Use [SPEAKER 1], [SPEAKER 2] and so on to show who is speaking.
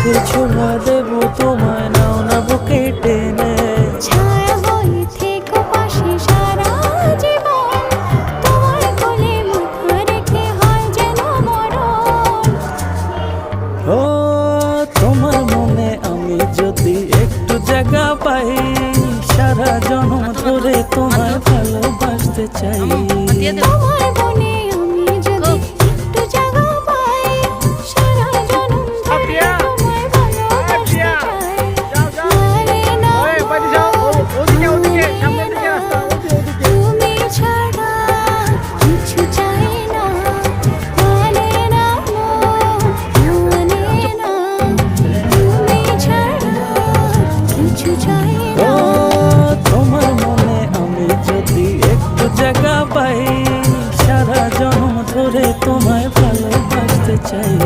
[SPEAKER 1] চোখে ছোড়া দেব তোমায়, নাও না বুকে টেনে।
[SPEAKER 2] ছায়া হয়ে থেকো পাশে সারা জীবন, তোমার কোলে মাথা রেখে হয় যেন মরণ।
[SPEAKER 1] ও তোমার মনে আমি যদি একটু জায়গা পাই, সারা জন্ম ধরে তোমায় ভালোবাসতে চাই।
[SPEAKER 2] তোমার মনে আমি যদি একটু জায়গা পাই, সারা জন্ম ধরে তোমায় ভালোবাসতে চাই। লালে না তুমি ছাড়া কিছু চাই না, মানে না মানে না, তুমি ছাড়া কিছু চাই
[SPEAKER 1] ও
[SPEAKER 2] না।
[SPEAKER 1] তোমার মনে আমি যদি একটু জায়গা পাই, সারা জন্ম ধরে তোমায় ভালোবাসতে চাই।